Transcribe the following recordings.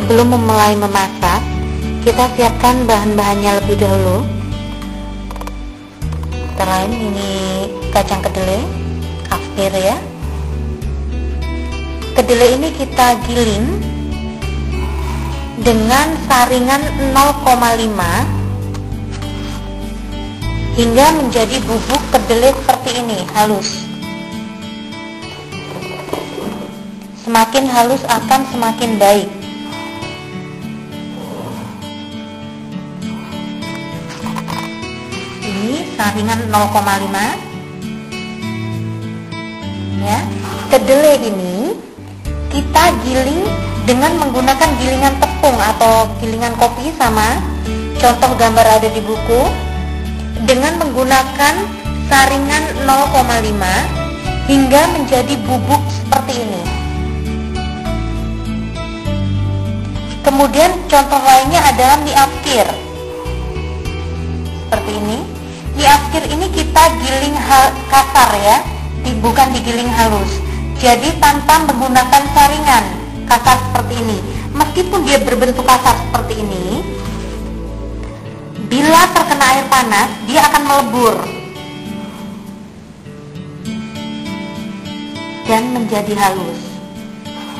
sebelum memulai memasak, kita siapkan bahan-bahannya lebih dahulu. Antara lain ini kacang kedelai, afir ya. Kedelai ini kita giling dengan saringan 0,5 hingga menjadi bubuk kedelai seperti ini, halus. Semakin halus akan semakin baik. Ini saringan 0,5 ya. Kedelai ini kita giling dengan menggunakan gilingan tepung atau gilingan kopi, sama contoh gambar ada di buku, dengan menggunakan saringan 0,5 hingga menjadi bubuk seperti ini. Kemudian contoh lainnya adalah mie afkir seperti ini. Mie afkir ini kita giling kasar ya, bukan digiling halus. Jadi tanpa menggunakan saringan, kasar seperti ini. Meskipun dia berbentuk kasar seperti ini, bila terkena air panas dia akan melebur dan menjadi halus.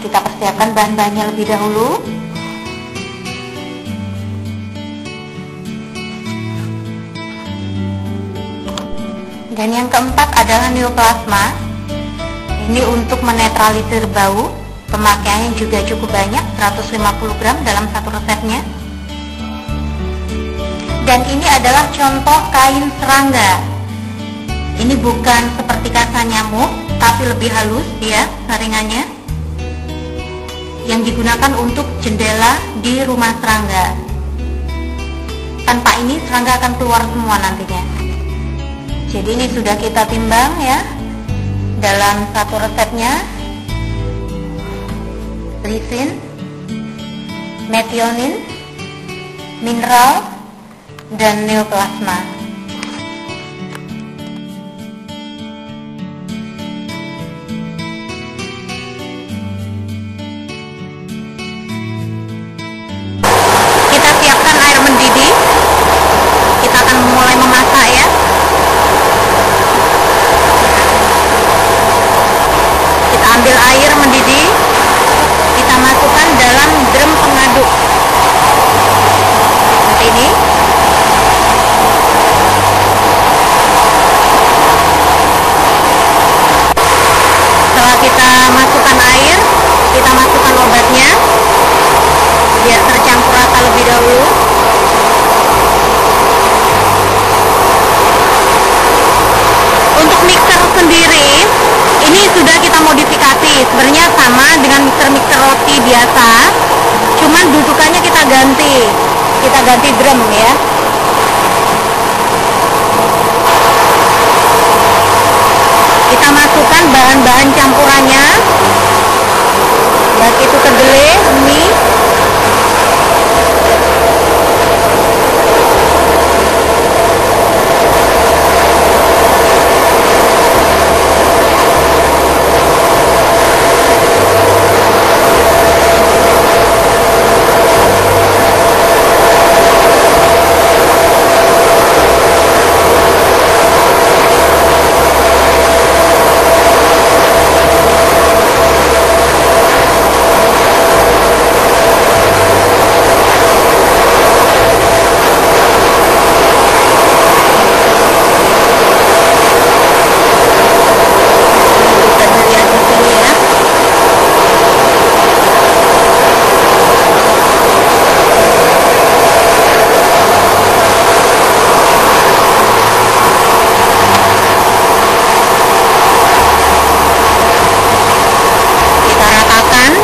Kita persiapkan bahan-bahannya lebih dahulu. Dan yang keempat adalah neoplasma. Ini untuk menetralisir bau. Pemakaiannya juga cukup banyak, 150 gram dalam satu resepnya. Dan ini adalah contoh kain serangga. Ini bukan seperti kasa nyamuk, tapi lebih halus dia saringannya, yang digunakan untuk jendela di rumah serangga. Tanpa ini serangga akan keluar semua nantinya. Jadi ini sudah kita timbang ya dalam satu resepnya. Lisin, metionin, mineral, dan neoplasma. Kita siapkan air mendidih. Kita akan mulai memasak ya. Kita ambil air mendidih, kita masukkan dalam drum pengaduk seperti ini. Setelah kita masukkan air, kita masukkan obatnya biar tercampur rata lebih dahulu. Untuk mixer sendiri ini sudah kita modifikasi, sebenarnya sama dengan mixer roti biasa, cuman dudukannya kita ganti drum ya. Kita masukkan bahan-bahan campurannya, baik itu kedelai, mie,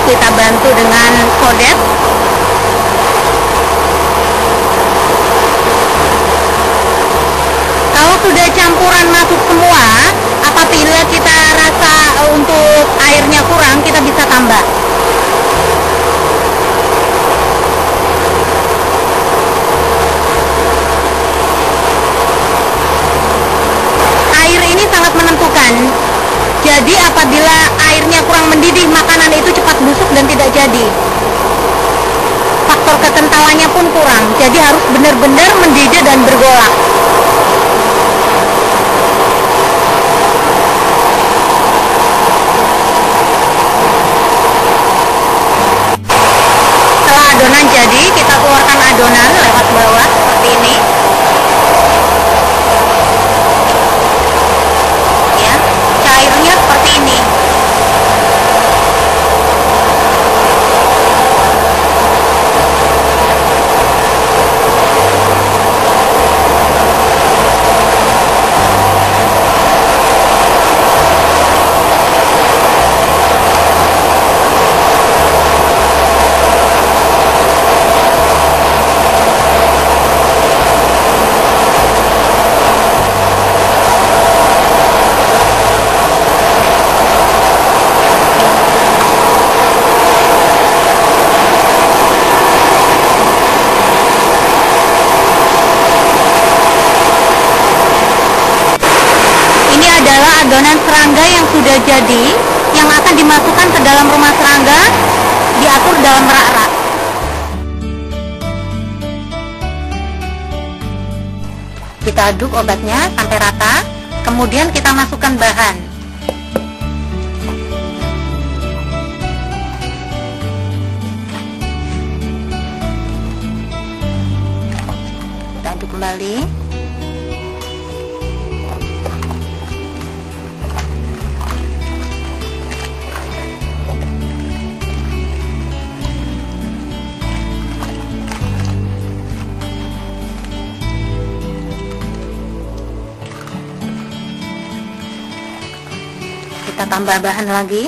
kita bantu dengan kodet. Kalau sudah campuran masuk semua, apabila kita rasa untuk airnya kurang, kita bisa tambah. Air ini sangat menentukan. Jadi apabila airnya kurang mendidih, makanan itu cepat busuk dan tidak jadi. faktor kekentalannya pun kurang. Jadi harus benar-benar mendidih dan bergolak. Setelah adonan jadi, kita keluarkan adonan lewat bawah seperti ini. Ya, cairnya seperti ini. Adonan serangga yang sudah jadi, yang akan dimasukkan ke dalam rumah serangga, diatur dalam rak-rak. Kita aduk obatnya sampai rata, kemudian kita masukkan bahan. Kita aduk kembali. Kita tambah bahan lagi.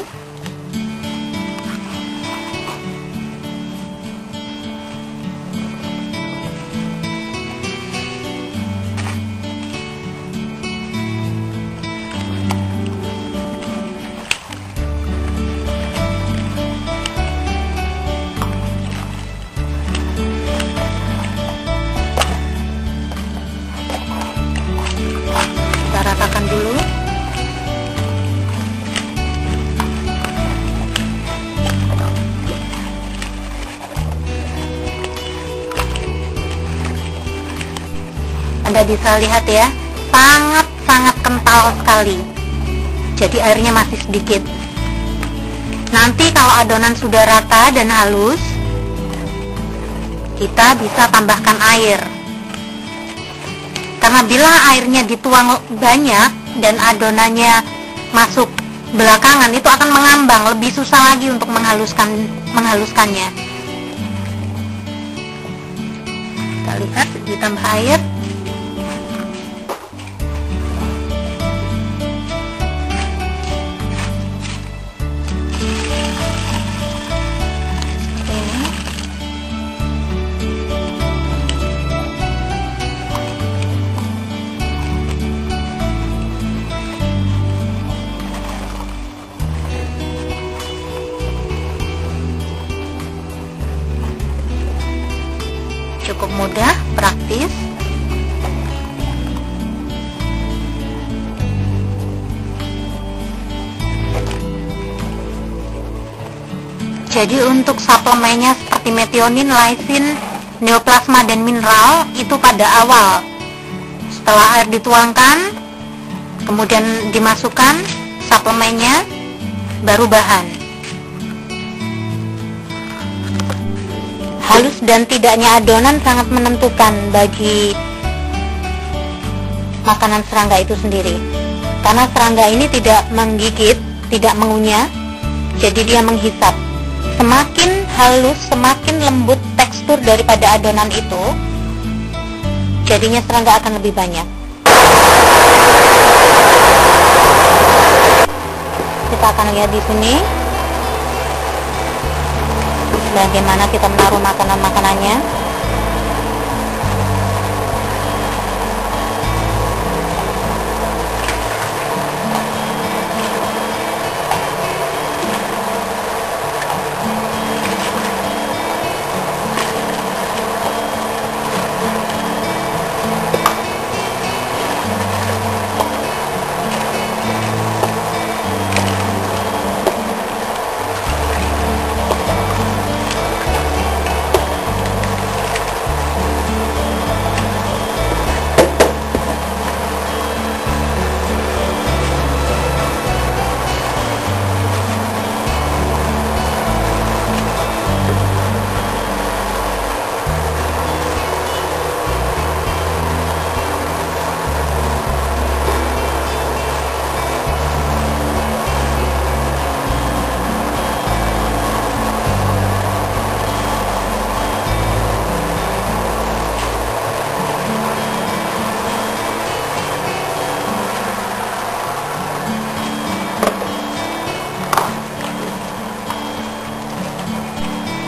Kita ratakan dulu. Anda bisa lihat ya, sangat-sangat kental sekali. Jadi airnya masih sedikit. Nanti kalau adonan sudah rata dan halus, kita bisa tambahkan air. Karena bila airnya dituang banyak dan adonannya masuk belakangan, itu akan mengambang, lebih susah lagi untuk menghaluskannya. Kita lihat, ditambah air. Cukup mudah, praktis. Jadi untuk suplemennya seperti metionin, lysin, neoplasma, dan mineral itu pada awal. Setelah air dituangkan, kemudian dimasukkan suplemennya, baru bahan. Halus dan tidaknya adonan sangat menentukan bagi makanan serangga itu sendiri. Karena serangga ini tidak menggigit, tidak mengunyah, jadi dia menghisap. Semakin halus, semakin lembut tekstur daripada adonan itu, jadinya serangga akan lebih banyak. Kita akan lihat di sini bagaimana kita menaruh makanan-makanannya.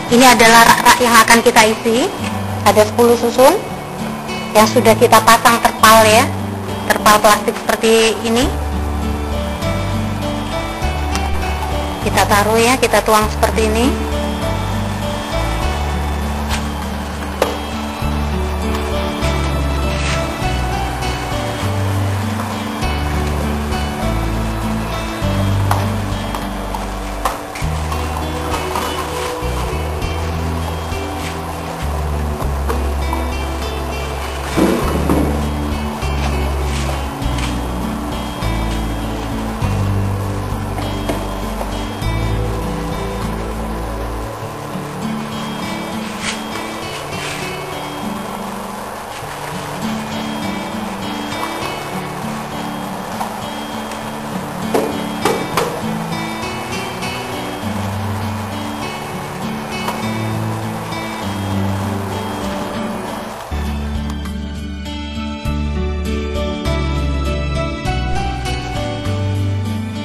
Ini adalah rak-rak yang akan kita isi. Ada 10 susun yang sudah kita pasang terpal ya, terpal plastik seperti ini. Kita taruh ya, kita tuang seperti ini.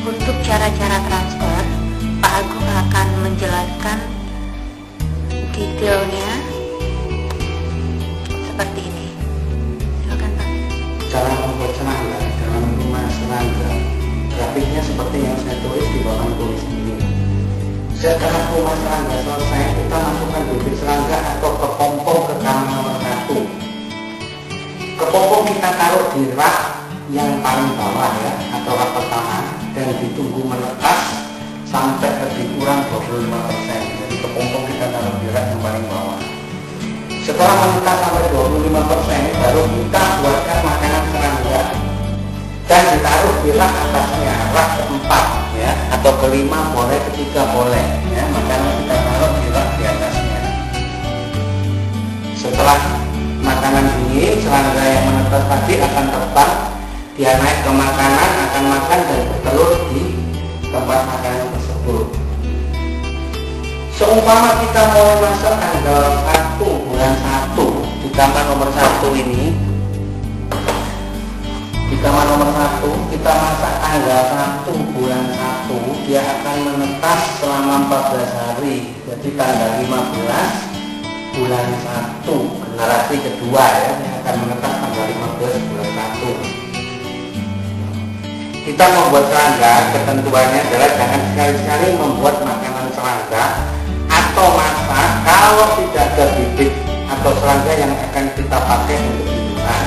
Untuk cara-cara transfer, Pak Agung akan menjelaskan detailnya seperti ini. Silakan Pak. Cara membuat serangga dalam rumah serangga, grafiknya seperti yang saya tulis di bawah tulis ini. Setelah rumah serangga selesai, kita masukkan bibit serangga atau kepompong ke kamar nomor 1. Kepompong kita taruh di rak yang paling bawah ya, atau rak pertama, dan ditunggu menetas sampai lebih kurang 25%. Jadi kepompong kita taruh di rak yang paling bawah. Setelah menetas sampai 25%, baru kita buatkan makanan serangga dan ditaruh di rak atasnya, rak keempat ya, atau kelima boleh, ketiga boleh ya, makanan kita taruh di rak di atasnya. Setelah makanan dingin, serangga yang menetas tadi akan terbang. Dia naik ke makanan, akan makan dan bertelur di tempat makanan tersebut. Seumpama kita mau masak tanggal 1 bulan 1 di kamar nomor 1 ini, di kamar nomor 1 kita masak tanggal 1 bulan 1, dia akan menetas selama 14 hari. Jadi tanggal 15 bulan 1, generasi kedua ya, yang akan menetas tanggal 15 bulan 1. Kita membuat serangga, ketentuannya adalah jangan sekali-sekali membuat makanan serangga atau masak kalau tidak ada bibit atau serangga yang akan kita pakai untuk hidupan,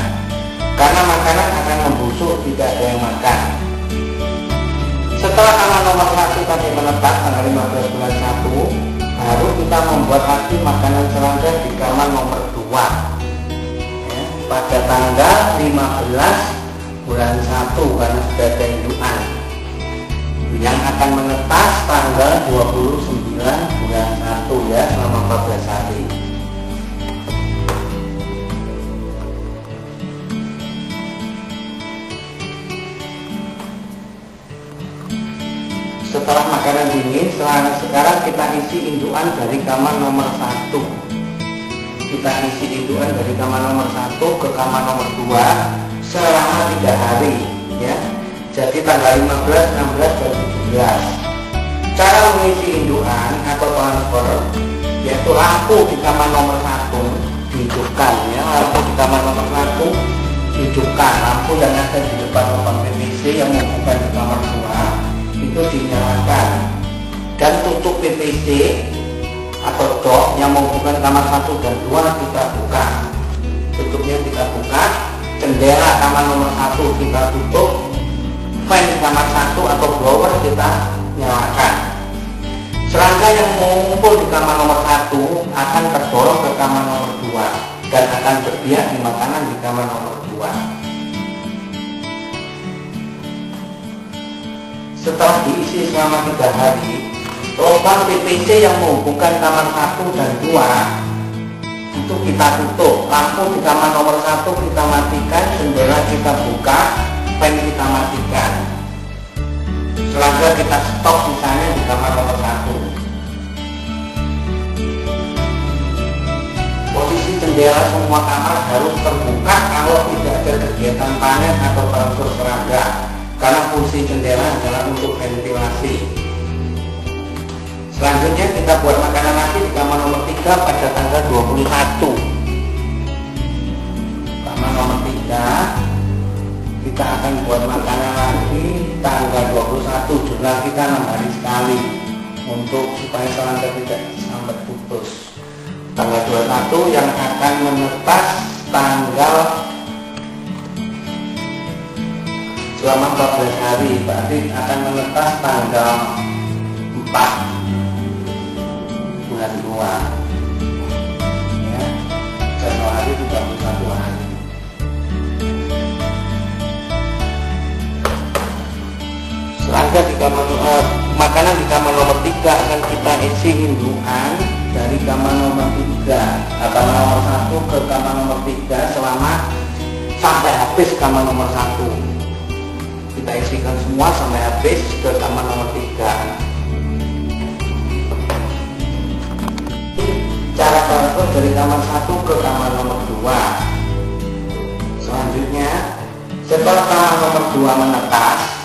karena makanan akan membusuk, tidak ada yang makan. Setelah kamar nomor 1 tadi menetas tanggal 15 bulan 1, baru kita membuat lagi makanan serangga di kamar nomor 2 ya, pada tanggal 15 bulan 1, karena sudah ada indukan yang akan menetas tanggal 29 bulan 1 ya, selama 14 hari. Setelah makanan dingin, sekarang kita isi indukan dari kamar nomor 1. Kita isi indukan dari kamar nomor 1 ke kamar nomor 2 selama 3 hari ya. Jadi tanggal 15, 16, dan 17. Cara mengisi indukan atau transfer yaitu lampu di kamar nomor 1 dihidupkan ya, lampu di kamar nomor 1 dihidupkan, lampu yang ada di depan lubang PVC yang menghubungkan di kamar 2 itu dinyalakan, dan tutup PVC atau dok yang menghubungkan kamar 1 dan 2 kita buka, tutupnya kita buka. Jendela kamar nomor 1 kita tutup, fan di kamar 1 atau blower kita nyalakan. Serangga yang mengumpul di kamar nomor 1 akan terdorong ke kamar nomor 2 dan akan berbiak di makanan di kamar nomor 2. Setelah diisi selama 3 hari, lubang PVC yang menghubungkan kamar 1 dan 2 itu kita tutup, lampu di kamar nomor 1 kita matikan, jendela kita buka, fan kita matikan. Serangga kita stop misalnya di kamar nomor 1. Posisi jendela semua kamar harus terbuka kalau tidak ada kegiatan panen atau transfer serangga, karena fungsi jendela adalah untuk ventilasi. Selanjutnya kita buat makanan lagi di kamar nomor 3 pada tanggal 21. Kamar nomor 3 kita akan buat makanan lagi tanggal 21. Jumlah kita 6 hari sekali untuk supaya serangga tidak sampai putus. Tanggal 21 yang akan menetas tanggal selama 14 hari, berarti akan menetas tanggal 4 bulan 2 ya, Januari 31 hari. Serangga di kamar makanan di kamar nomor 3 akan kita isi indukan dari kamar nomor 3 atau nomor 1 ke kamar nomor 3 selama sampai habis kamar nomor 1. Kita isikan semua sampai habis ke kamar nomor 3. Cara transfer dari kamar 1 ke kamar nomor 2. Selanjutnya, setelah kamar nomor 2 menetas,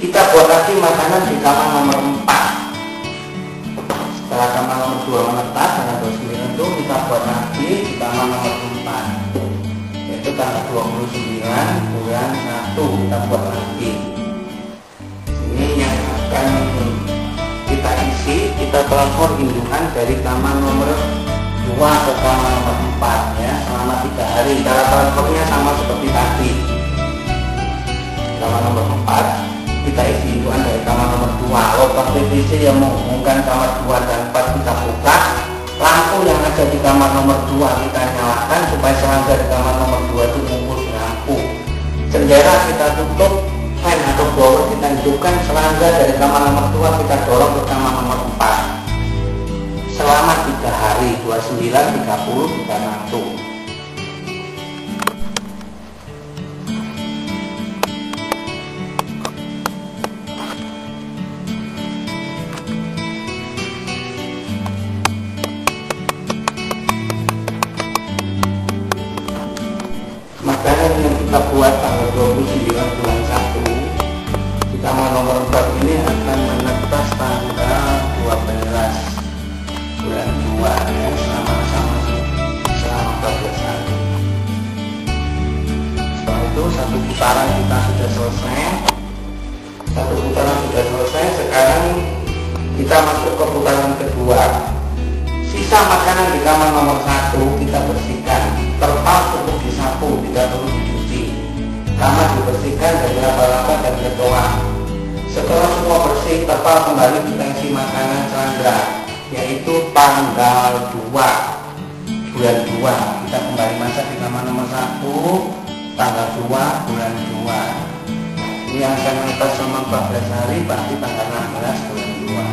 kita buat lagi makanan di kamar nomor 4. Setelah kamar nomor 2 menetas tanggal 29 itu kita buat lagi di kamar nomor 4, yaitu tanggal 29 bulan 1 kita buat lagi. Ini yang akan kita isi, kita transfer indukan dari kamar nomor 2 ke kamar nomor 4 ya, selama 3 hari. Cara transfernya sama seperti tadi. Kamar nomor 4 kita isi indukan dari kamar nomor 2. Loper PVC yang menghubungkan kamar 2 dan 4 kita buka. Lampu yang ada di kamar nomor 2 kita nyalakan supaya serangga di kamar nomor 2 itu ngumpul di lampu. Jendela kita tutup, fan atau blower kita hidupkan, serangga dari kamar nomor 2 kita dorong ke kamar nomor 4 selama 3 hari, 29, 30, 31. Makanan yang kita buat tanggal 29 bulan 1 di kamar nomor 4 ini akan menetas tanggal 12 bulan 2 ya, selama 14 hari. Setelah itu satu putaran kita sudah selesai. Sekarang kita masuk ke putaran kedua. Sisa makanan di kamar nomor 1 kita bersihkan. Terpal cukup disapu, tidak perlu dicuci. Kamar dibersihkan dari laba-laba dan kecoa. Setelah semua bersih, terpal kembali kita isi makanan serangga, yaitu tanggal 2 bulan 2. Kita kembali masak di kamar nomor 1 tanggal 2 bulan 2. Ini yang akan menetas selama 14 hari, berarti tanggal 16 bulan 2.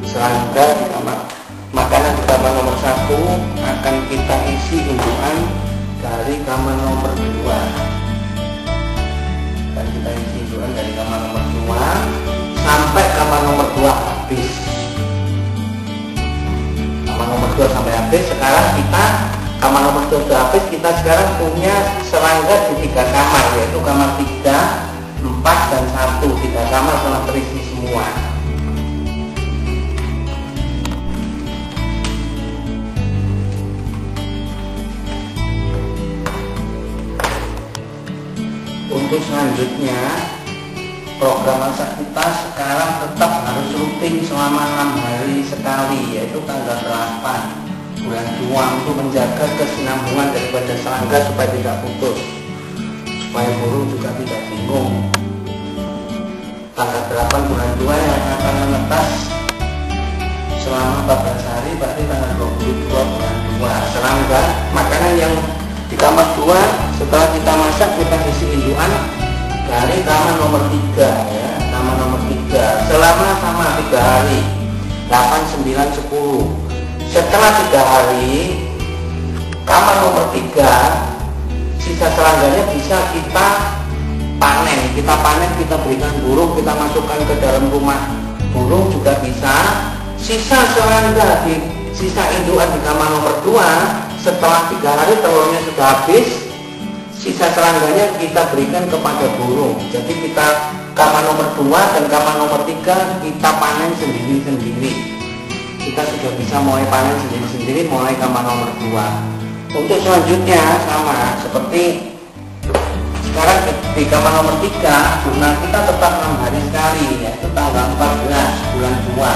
Serangga di kamar makanan di kamar nomor 1 akan kita isi indukan dari kamar nomor 2. Dan kita isi indukan dari kamar nomor 2 sampai kamar nomor 2 habis. Kamar nomor 2 sampai habis. Sekarang kita kamar nomor 2 sudah habis. Kita sekarang punya serangga di 3 kamar, yaitu kamar 3, 4, dan 1. 3 kamar telah terisi semua. Untuk selanjutnya, program masak kita sekarang tetap harus rutin selama 6 hari sekali, yaitu tanggal 8 bulan 2, untuk menjaga kesinambungan daripada serangga supaya tidak putus, supaya burung juga tidak bingung. Tanggal 8 bulan 2 yang akan menetas selama 14 hari, berarti tanggal 22 bulan 2. Serangga makanan yang di kamar 2 setelah kita masak kita isi indukan dari kamar nomor 3 ya, kamar nomor 3 selama sama 3 hari, 8, 9, 10. Setelah 3 hari kamar nomor 3 sisa serangganya bisa kita panen. Kita berikan burung, kita masukkan ke dalam rumah burung juga bisa. Sisa serangga sisa indukan di kamar nomor 2 setelah 3 hari telurnya sudah habis, sisa serangganya kita berikan kepada burung. Jadi kita kamar nomor 2 dan kamar nomor 3 kita panen sendiri-sendiri. kita sudah bisa mulai panen sendiri-sendiri mulai kamar nomor 2. Untuk selanjutnya sama seperti sekarang di kamar nomor 3, jurnal kita tetap 6 hari sekali, yaitu tanggal 14 bulan 2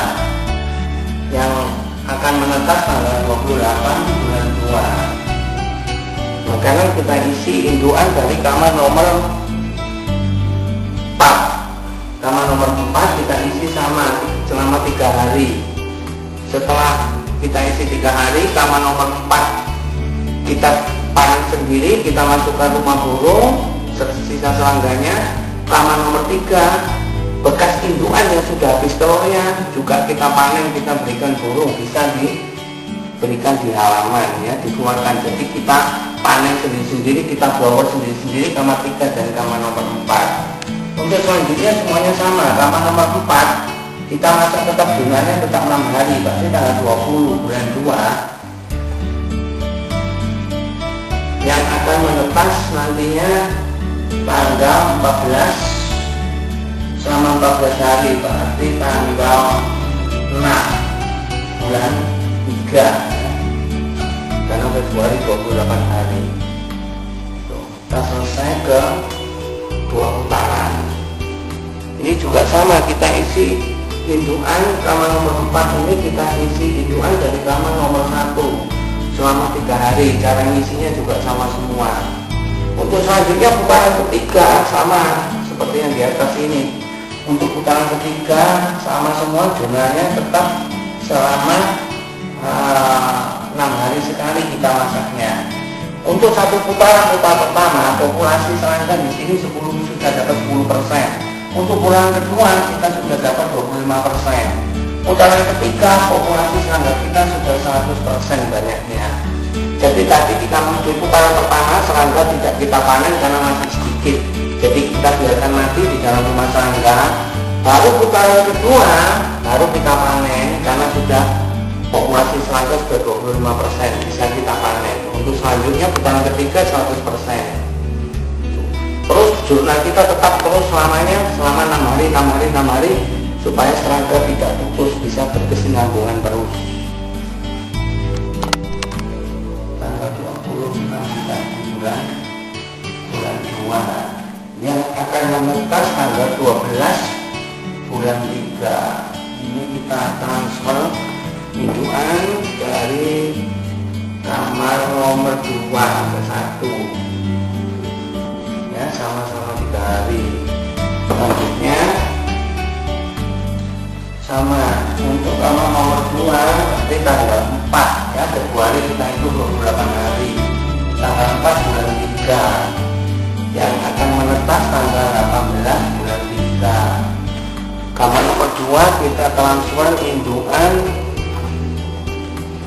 yang akan menetas tanggal 28 bulan 2. Sekarang kita isi induan dari kamar nomor 4. Kamar nomor 4 kita isi sama selama 3 hari. Setelah kita isi 3 hari, kamar nomor 4 kita panen sendiri, kita masukkan rumah burung, sisa selangganya. Kamar nomor 3 bekas induan yang sudah habis telurnya juga kita panen, kita berikan burung, bisa diberikan di halaman ya, dikeluarkan. Jadi kita panen sendiri-sendiri, kita blower sendiri-sendiri kamar 3 dan kamar nomor 4. Untuk selanjutnya semuanya sama. Kamar nomor 4 kita masak tetap jumlahnya tetap 6 hari, berarti tanggal 20 bulan 2 yang akan menetas nantinya tanggal 14 selama 14 hari, berarti tanggal 6 bulan 3 karena Februari 28 hari. Kita selesai ke 2 putaran. Ini juga sama, kita isi induan kamar nomor 4 ini, kita isi induan dari kamar nomor 1 selama 3 hari. Cara ngisinya juga sama semua. Untuk selanjutnya putaran ketiga sama seperti yang di atas ini. Untuk putaran ketiga sama semua, jumlahnya tetap selama 6 hari sekali kita masaknya. Untuk satu putaran pertama, populasi serangga di sini 10 sudah dapat 10%. Untuk putaran kedua kita sudah dapat 25%. Putaran ketiga populasi serangga kita sudah 100% banyaknya. Jadi tadi kita menuju putaran pertama, serangga tidak kita panen karena masih sedikit. Jadi kita biarkan mati di dalam rumah serangga. Baru putaran kedua baru kita panen karena sudah populasi serangga sudah 25%, bisa kita panen. Untuk selanjutnya putaran ketiga 100%. Terus jurnal kita tetap terus selamanya, selama 6 hari supaya serangga tidak putus, bisa berkesinambungan terus. Tanggal 20 kita bulan 2 yang akan menetas tanggal 12 bulan 3. Ini kita transfer induan dari kamar nomor 2 ke 1 ya, sama-sama 3 hari. Selanjutnya sama untuk kamar nomor 2 nanti tanggal 4 ya, Februari kita itu 28 hari, tanggal 4 bulan 3 yang akan menetas tanggal 18 bulan 3. Kamar nomor 2 kita transfer induan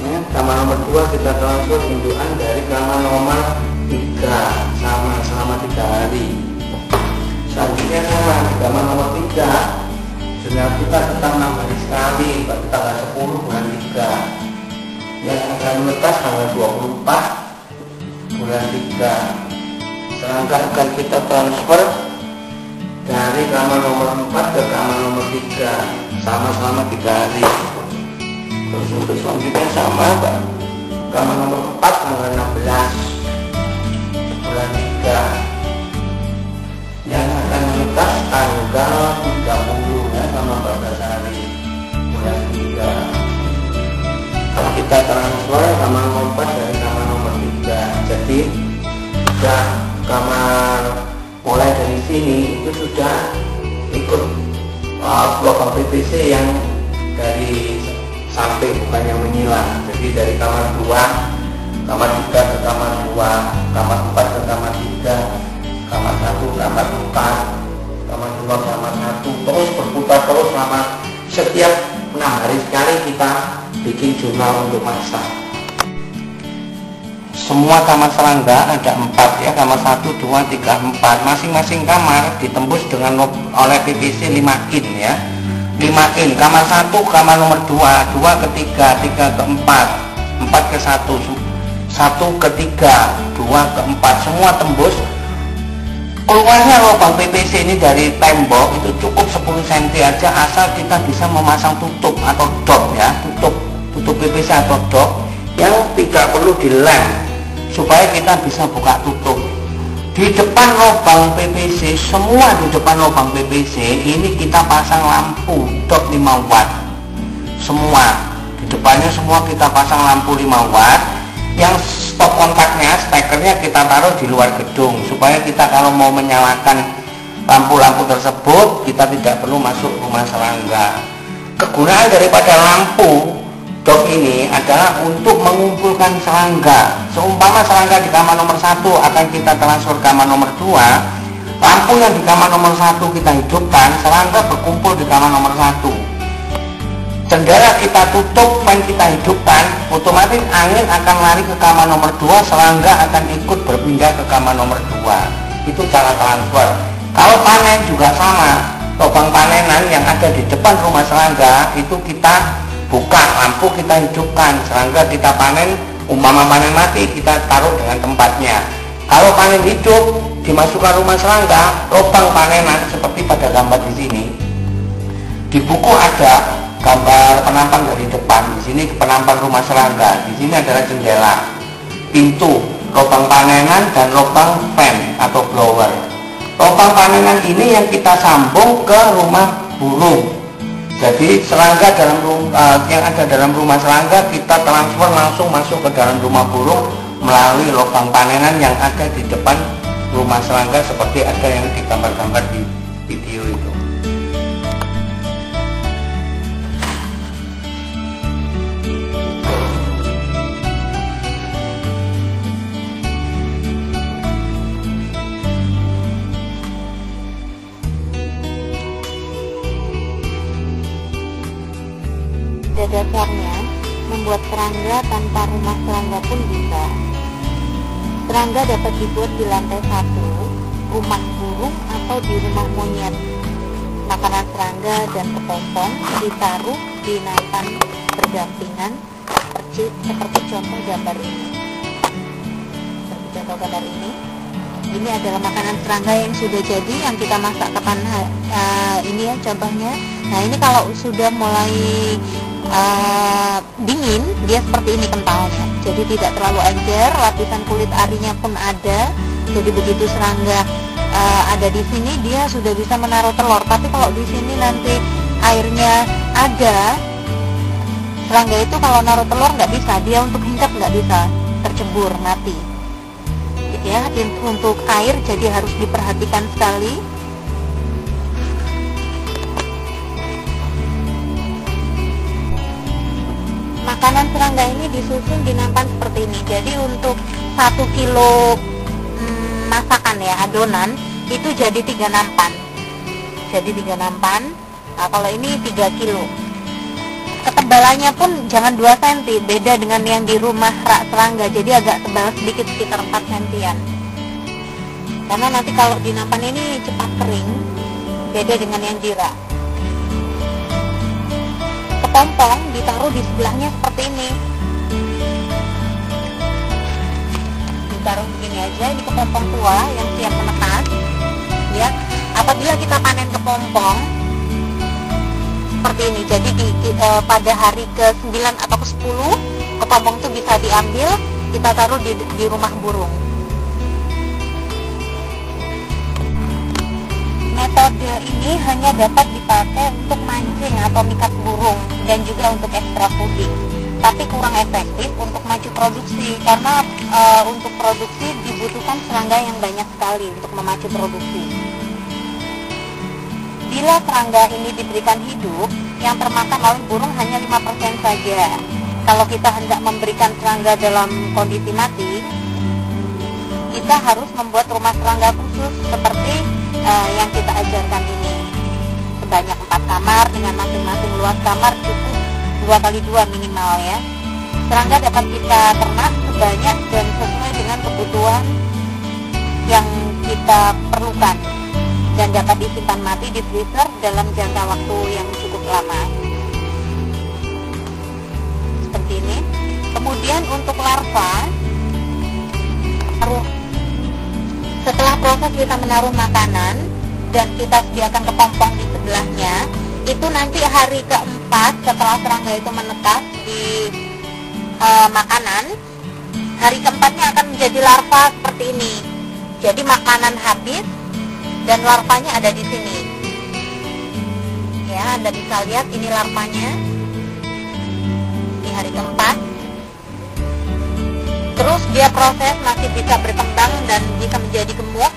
ya, kamar nomor 2 kita transfer induan dari kamar nomor 3 sama selama 3 hari. Selanjutnya sama di kamar nomor 3 jurnal kita tetap 6 hari sekali, berarti tanggal 10 bulan 3 yang akan menetas tanggal 24 bulan 3. Serangga akan kita transfer dari kamar nomor 4 ke kamar nomor 3 sama selama 3 hari. Terus untuk selanjutnya sama kamar nomor 4 tanggal 16 bulan 3 yang akan menetas tanggal 30 ya, sama 14 hari bulan 3. Kalau kita transfer kamar nomor 4 dari kamar nomor 3, jadi sudah kamar mulai dari sini itu sudah ikut gelombang PVC yang dari samping, bukan yang menyilang. Jadi dari kamar 2, kamar 3 ke kamar 2, kamar 4 ke kamar 3, kamar 1, kamar 4, kamar 2, kamar 1, terus berputar terus selama setiap 6 hari sekali kita bikin jurnal untuk masak. Semua kamar serangga ada 4 ya, kamar 1, 2, 3, 4. Masing-masing kamar ditembus dengan oleh PVC 5 in ya. 5 in. Kamar 1 kamar nomor 2, 2 ke 3, 3 ke 4, 4 ke 1, 1 ke 3, 2 ke 4, semua tembus. Keluarnya lubang PVC ini dari tembok itu cukup 10 cm aja, asal kita bisa memasang tutup atau dop ya, tutup tutup PVC atau dok yang tidak perlu dilem supaya kita bisa buka tutup. Di depan lubang PVC, semua di depan lubang PVC ini kita pasang lampu dok 5 watt. Semua di depannya semua kita pasang lampu 5 watt. Yang stop kontaknya, stekernya kita taruh di luar gedung supaya kita kalau mau menyalakan lampu-lampu tersebut kita tidak perlu masuk rumah serangga. Kegunaan daripada lampu dok ini adalah untuk mengumpulkan serangga. Seumpama serangga di kamar nomor 1 akan kita transfer kamar nomor 2, lampu yang di kamar nomor 1 kita hidupkan, serangga berkumpul di kamar nomor 1. Jendela kita tutup, fan kita hidupkan, otomatis angin akan lari ke kamar nomor 2, serangga akan ikut berpindah ke kamar nomor 2. Itu cara transfer. Kalau panen juga sama, lubang panenan yang ada di depan rumah serangga itu kita buka, lampu kita hidupkan, serangga kita panen, umpama panen mati kita taruh dengan tempatnya. Kalau panen hidup dimasukkan rumah serangga, lubang panenan seperti pada gambar di sini. Di buku ada gambar penampang dari depan, di sini penampang rumah serangga, di sini adalah jendela, pintu, lubang panenan dan lubang fan atau blower. Lubang panenan ini yang kita sambung ke rumah burung. Jadi serangga yang ada dalam rumah serangga kita transfer langsung masuk ke dalam rumah burung melalui lubang panenan yang ada di depan rumah serangga seperti ada yang digambar-gambar di video itu. Pada dasarnya, membuat serangga tanpa rumah serangga pun bisa. Serangga dapat dibuat di lantai 1, rumah burung atau di rumah monyet. Makanan serangga dan kepompong ditaruh di nampan berdampingan seperti contoh gambar ini. Ini adalah makanan serangga yang sudah jadi, yang kita masak kapan ini ya contohnya. Nah ini kalau sudah mulai dingin, dia seperti ini kentalnya, jadi tidak terlalu encer, lapisan kulit arinya pun ada. Jadi begitu serangga ada di sini, dia sudah bisa menaruh telur. Tapi kalau di sini nanti airnya ada, serangga itu kalau naruh telur nggak bisa, dia untuk hinggap nggak bisa, tercebur, mati. Ya, untuk air jadi harus diperhatikan sekali. Makanan serangga ini disusun di nampan seperti ini. Jadi untuk 1 kilo masakan ya, adonan itu jadi 3 nampan. Jadi 3 nampan. Nah, kalau ini 3 kilo. Ketebalannya pun jangan 2 cm, beda dengan yang di rumah rak serangga, jadi agak tebal sedikit, sekitar 4 cm. Karena nanti kalau di nampan ini cepat kering, beda dengan yang di rak. Kepompong ditaruh di sebelahnya seperti ini. Ditaruh begini aja, ini kepompong tua yang siap menetas. Ya, apabila kita panen kepompong seperti ini, jadi pada hari ke-9 atau ke-10 kepompong itu bisa diambil, kita taruh di rumah burung. Metode ini hanya dapat dipakai untuk mancing atau mikat burung dan juga untuk ekstra puding, tapi kurang efektif untuk maju produksi karena untuk produksi dibutuhkan serangga yang banyak sekali untuk memacu produksi. Bila serangga ini diberikan hidup, yang termakan oleh burung hanya 5% saja. Kalau kita hendak memberikan serangga dalam kondisi mati, kita harus membuat rumah serangga khusus seperti yang kita ajarkan ini. Sebanyak 4 kamar dengan masing-masing luas kamar cukup 2x2 minimal ya. Serangga dapat kita ternak sebanyak dan sesuai dengan kebutuhan yang kita perlukan, dan dapat disimpan mati di freezer dalam jangka waktu yang cukup lama. Seperti ini. Kemudian untuk larva, setelah proses kita menaruh makanan dan kita sediakan kepompong di sebelahnya, itu nanti hari keempat setelah serangga itu menetas di makanan, hari keempatnya akan menjadi larva seperti ini. Jadi makanan habis dan larvanya ada di sini. Ya, Anda bisa lihat ini larvanya di hari keempat. Terus dia proses masih bisa berkembang dan bisa menjadi gemuk.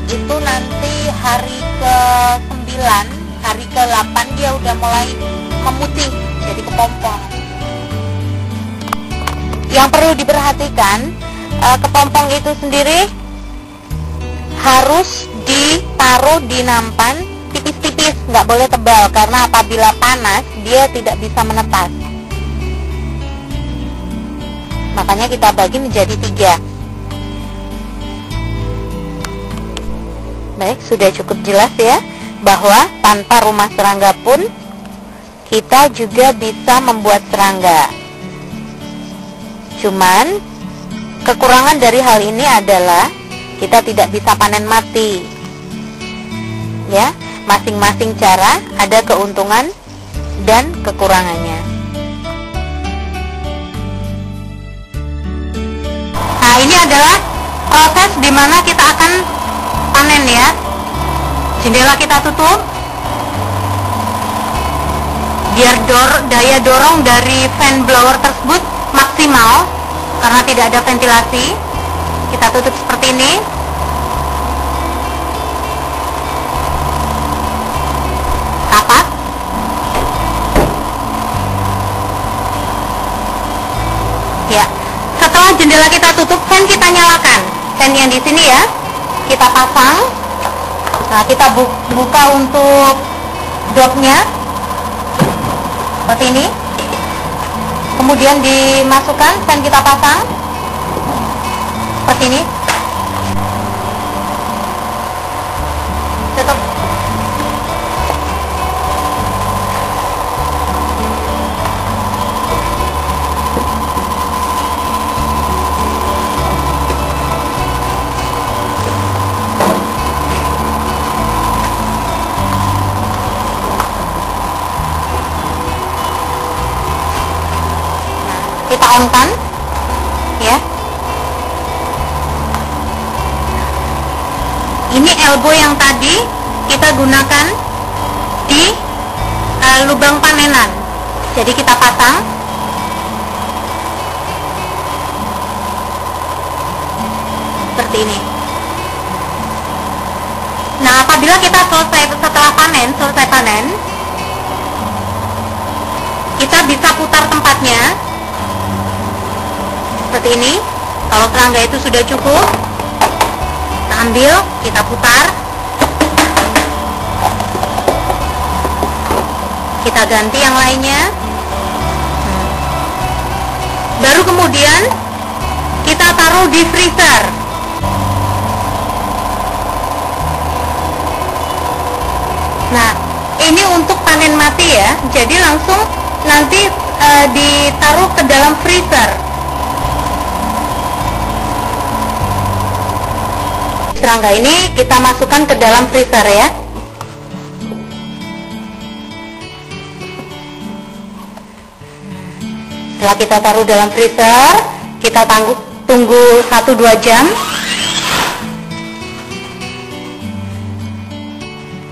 Itu nanti hari ke-9, hari ke-8 dia udah mulai memutih, jadi kepompong. Yang perlu diperhatikan, kepompong itu sendiri harus ditaruh di nampan tipis-tipis, nggak boleh tebal, karena apabila panas dia tidak bisa menetas. Makanya kita bagi menjadi 3. Baik, sudah cukup jelas ya, bahwa tanpa rumah serangga pun kita juga bisa membuat serangga. Cuman kekurangan dari hal ini adalah kita tidak bisa panen mati. Ya, masing-masing cara ada keuntungan dan kekurangannya. Nah, ini adalah proses di mana kita akan panen ya. Jendela kita tutup biar daya dorong dari fan blower tersebut maksimal, karena tidak ada ventilasi. Kita tutup seperti ini. Rapat. Ya, setelah jendela kita tutup, fan kita nyalakan. Fan yang di sini ya, kita pasang. Nah, kita buka untuk dopnya seperti ini. Kemudian dimasukkan, fan kita pasang seperti ini. Tutup. Kita on-kan ya. Ini elbow yang tadi kita gunakan di lubang panenan. Jadi kita pasang seperti ini. Nah, apabila kita selesai panen, kita bisa putar tempatnya seperti ini. Kalau serangga itu sudah cukup, kita ambil, kita putar, kita ganti yang lainnya. Baru kemudian kita taruh di freezer. Nah, ini untuk panen mati ya, jadi langsung nanti ditaruh ke dalam freezer. Serangga ini kita masukkan ke dalam freezer ya. Setelah kita taruh dalam freezer, kita tunggu 1-2 jam.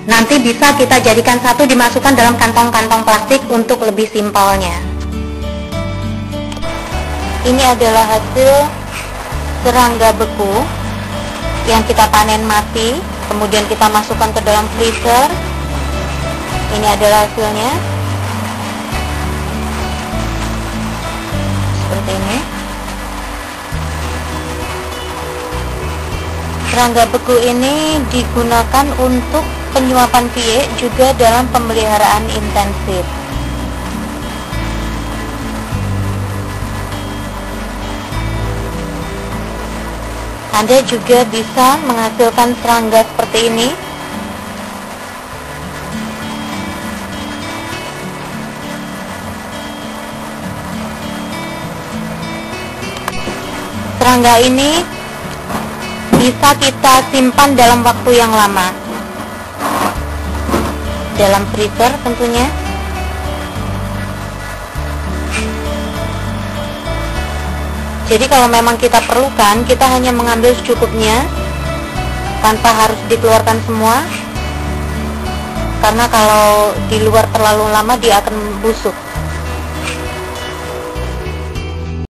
Nanti bisa kita jadikan satu, dimasukkan dalam kantong-kantong plastik untuk lebih simpelnya. Ini adalah hasil serangga beku yang kita panen mati, kemudian kita masukkan ke dalam freezer. Ini adalah hasilnya seperti ini. Serangga beku ini digunakan untuk penyuapan pie, juga dalam pemeliharaan intensif. Anda juga bisa menghasilkan serangga seperti ini. Serangga ini bisa kita simpan dalam waktu yang lama. dalam freezer tentunya. Jadi kalau memang kita perlukan, kita hanya mengambil secukupnya tanpa harus dikeluarkan semua, karena kalau di luar terlalu lama dia akan busuk.